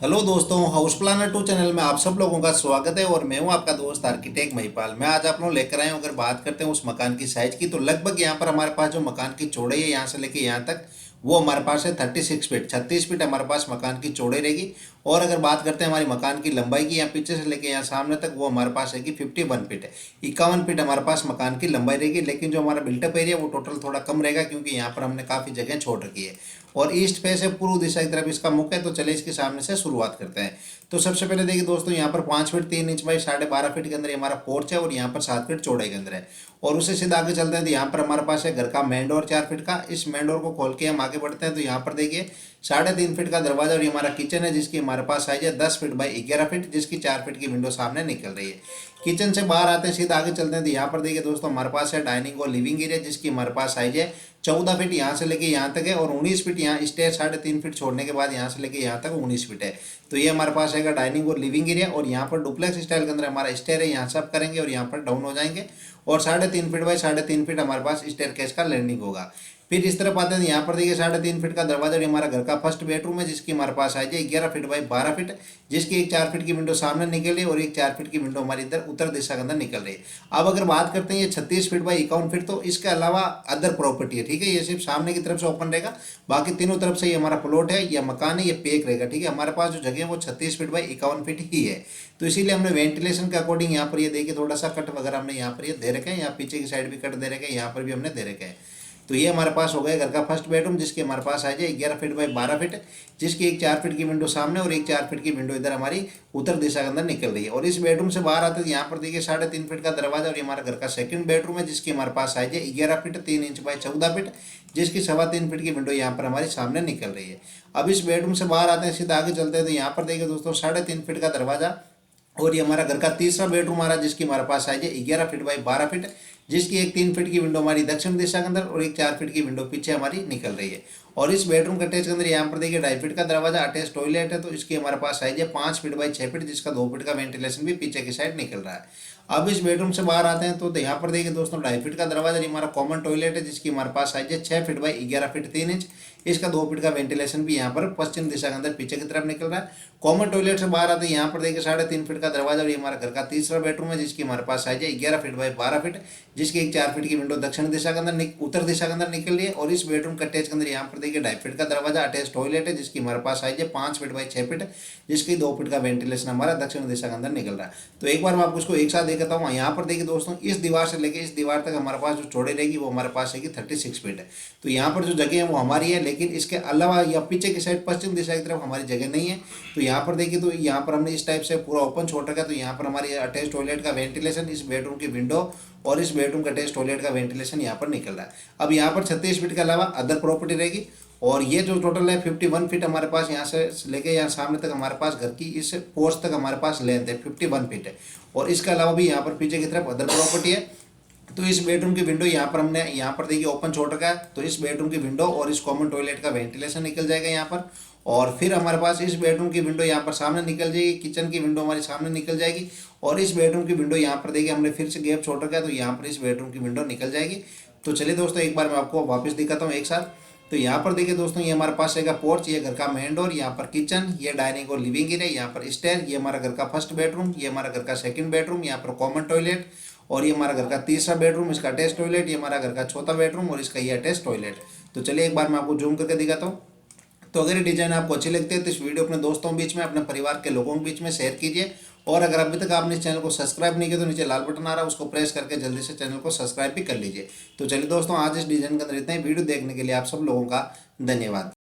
Hello दोस्तों, house planner 2 channel में आप सब लोगों का स्वागत है। और मैं हूं आपका दोस्त आर्किटेक्ट महिपाल। मैं आज आप लोग लेकर आया हूं, अगर बात करते हैं उस मकान की साइज की, तो लगभग यहां पर हमारे पास जो मकान की चौड़ाई है यहां से लेके यहां तक वो हमारे पास है 36 फीट, 36 फीट हमारे पास मकान की चौड़ाई रहेगी। और अगर बात करते हैं हमारी मकान की लंबाई की, यहाँ पीछे से लेके यहाँ सामने तक, वो हमारे पास है कि 51 फीट है, 51 फीट हमारे पास मकान की लंबाई रहेगी। लेकिन जो हमारा बिल्टअप एरिया वो टोटल थोड़ा कम रहेगा, क्योंकि यहाँ पर हमने काफ़ी जगह छोड़ रखी है। और ईस्ट फेस है, पूर्व दिशा की तरफ इसका मुख है। तो चले इसके सामने से शुरुआत करते हैं। तो सबसे पहले देखिए दोस्तों, यहाँ पर 5 फीट 3 इंच बाई 12.5 फीट के अंदर ये हमारा पोर्च है, और यहाँ पर 7 फीट चौड़ाई के अंदर है। और उससे सीधा आगे चलते हैं तो यहाँ पर हमारे पास है घर का मेन डोर 4 फीट का। इस मेन डोर को खोल के हम आगे बढ़ते हैं तो यहाँ पर देखिए 3.5 फीट का दरवाजा, और ये हमारा किचन है जिसकी हमारे पास साइज है 10 फीट बाई 11 फीट, जिसकी 4 फीट की विंडो सामने निकल रही है। किचन से बाहर आते हैं, सीधा आगे चलते हैं तो यहाँ पर देखिए दोस्तों, हमारे पास है डाइनिंग और लिविंग एरिया, जिसकी हमारे पास साइज है 14 फीट यहाँ से लेके यहाँ तक है, और 19 फीट यहाँ स्टेयर 3.5 फीट छोड़ने के बाद यहाँ से लेके यहाँ तक 19 फीट है। तो ये हमारे पास है डाइनिंग और लिविंग एरिया। और यहाँ पर डुप्लेक्स स्टाइल के अंदर हमारा स्टेयर है, यहाँ से अप करेंगे और यहाँ पर डाउन हो जाएंगे। और 3.5 फीट बाई 3.5 फीट हमारे पास स्टेयर केस का लैंडिंग होगा। फिर इस तरफ आते हैं, यहाँ पर देखिए 3.5 फीट का दरवाजा, और हमारा घर का फर्स्ट बेडरूम है, जिसकी हमारे पास साइज है 11 फीट बाई 12 फीट, जिसकी एक 4 फीट की विंडो सामने निकल रही है, और एक 4 फीट की विंडो हमारी इधर उत्तर दिशा के अंदर निकल रही है। अब अगर बात करते हैं ये 36 फीट बाई 51 फीट, तो इसके अलावा अदर प्रॉपर्टी है, ठीक है। ये सिर्फ सामने की तरफ से ओपन रहेगा, बाकी तीनों तरफ से ये हमारा प्लॉट है या मकान है, ये पेक रहेगा, ठीक है। हमारे पास जो जगह है वो 36 फीट बाई 51 फीट ही है। तो इसीलिए हमने वेंटिलेशन के अकॉर्डिंग यहाँ पर ये देखिए थोड़ा सा कट वगैरह हमने यहाँ पर ये दे रखे हैं, यहाँ पीछे की साइड भी कट दे रखे हैं, यहाँ पर भी हमने दे रखे हैं। तो ये हमारे पास हो गया घर का फर्स्ट बेडरूम, जिसकी हमारे पास आ जाए 11 फीट बाई 12 फीट, जिसकी एक 4 फीट की विंडो सामने और एक 4 फीट की विंडो इधर हमारी उत्तर दिशा के अंदर निकल रही है। और इस बेडरूम से बाहर आते हैं यहाँ पर देखिए 3.5 फीट का दरवाजा, और ये हमारा घर का सेकंड बेडरूम है, जिसकी हमारे पास साइज है 11 फीट 3 इंच बाई 14 फीट, जिसकी 3.25 फीट की विंडो यहाँ पर हमारे सामने निकल रही है। अब इस बेडरूम से बाहर आते हैं, सीधा आगे चलते हैं तो यहाँ पर देखिए दोस्तों 3.5 फीट का दरवाजा, और ये हमारा घर का तीसरा बेडरूम आ रहा है, जिसकी हमारे पास साइज है 11 फीट बाई 12 फीट, जिसकी एक 3 फीट की विंडो हमारी दक्षिण दिशा के अंदर और एक 4 फीट की विंडो पीछे हमारी निकल रही है। और इस बेडरूम के अटैच के अंदर यहाँ पर देखिए 2.5 फीट का दरवाजा, अटैच टॉयलेट है, तो इसकी हमारे पास साइज है 5 फीट बाई 6 फीट, जिसका 2 फीट का वेंटिलेशन भी पीछे की साइड निकल रहा है। अब इस बेडरूम से बाहर आते हैं तो यहाँ पर देखिए दोस्तों 2.5 फीट का दरवाजा, ये हमारा कॉमन टॉयलेट है, जिसकी हमारे पास साइज है 6 फीट बाई 11 फीट 3 इंच, इसका 2 फीट का वेंटिलेशन भी यहाँ पर पश्चिम दिशा के अंदर पीछे की तरफ निकल रहा है। कॉमन टॉयलेट से बाहर आते हैं, यहाँ पर देखिए 3.5 फीट का दरवाजा, और ये हमारा घर का तीसरा बेडरूम है, जिसकी हमारे पास साइज है 11 फीट बाई 12 फीट, जिसकी एक 4 फीट की विंडो दक्षिण दिशा के अंदर उत्तर दिशा के अंदर निकल रही है। और इस बेडरूम के अटैच के अंदर यहाँ पर देखिए 2.5 फीट का दरवाजा, अटैच टॉयलेट है, जिसकी हमारे पास साइज है 5 फीट बाई 6 फीट, जिसकी 2 फीट का वेंटिलेशन हमारा दक्षिण दिशा के अंदर निकल रहा है। तो एक बार मैं आपको इसको एक साथ देखाता हूँ। यहाँ पर देखिए दोस्तों, इस दीवार से लेकर इस दीवार तक हमारे पास जो चौड़ाई रहेगी वो हमारे पास है कि 36 फीट है। तो यहाँ पर जो जगह है वो हमारी है, लेकिन इसके अलावा या पीछे की साइड पश्चिम दिशा की तरफ हमारी जगह नहीं है। तो यहाँ पर देखिए, तो यहाँ पर हमने इस टाइप से पूरा ओपन छोड़ रखा है। तो यहाँ पर हमारी अटैच टॉयलेट का वेंटिलेशन, इस बेडरूम की विंडो और इस बेडरूम का अटैच टॉयलेट का वेंटिलेशन यहाँ पर निकल रहा है। अब यहाँ पर 36 फीट के अलावा अदर प्रॉपर्टी रहेगी, और ये जो टोटल है 51 फीट हमारे पास यहाँ से लेके यहाँ सामने तक हमारे पास घर की इस पोर्च तक हमारे पास लेंथ है 51 फीट है। और इसके अलावा भी यहाँ पर पीछे की तरफ अदर प्रॉपर्टी है। तो इस बेडरूम की विंडो यहाँ पर हमने यहाँ पर देखिए ओपन छोड़ रखा है, तो इस बेडरूम की विंडो और इस कॉमन टॉयलेट का वेंटिलेशन निकल जाएगा यहाँ पर। और फिर हमारे पास इस बेडरूम की विंडो यहाँ पर सामने निकल जाएगी, किचन की विंडो हमारी सामने निकल जाएगी। और इस बेडरूम की विंडो यहाँ पर देखिए हमने फिर से गैप छोड़ रखा है, तो यहाँ पर इस बेडरूम की विंडो निकल जाएगी। तो चलिए दोस्तों, एक बार मैं आपको वापस दिखाता हूँ एक साथ। तो यहाँ पर देखिए दोस्तों, ये हमारे पास रहेगा पोर्च, ये घर का मेन डोर, यहाँ पर किचन, ये डाइनिंग और लिविंग एरिया, यहाँ पर स्टेयर, ये हमारा घर का फर्स्ट बेडरूम, ये हमारा घर का सेकंड बेडरूम, यहाँ पर कॉमन टॉयलेट, और ये हमारा घर का तीसरा बेडरूम, इसका अटैच टॉयलेट, ये हमारा घर का चौथा बेडरूम और इसका ये अटैच टॉयलेट। तो चलिए एक बार मैं आपको जूम करके दिखाता हूँ। तो अगर ये डिजाइन आपको अच्छी लगती है तो इस वीडियो अपने दोस्तों के बीच में, अपने परिवार के लोगों के बीच में शेयर कीजिए। और अगर अभी तक आपने इस चैनल को सब्सक्राइब नहीं किया तो नीचे लाल बटन आ रहा है, उसको प्रेस करके जल्दी से चैनल को सब्सक्राइब भी कर लीजिए। तो चलिए दोस्तों, आज इस डिजाइन के अंदर इतना ही। वीडियो देखने के लिए आप सब लोगों का धन्यवाद।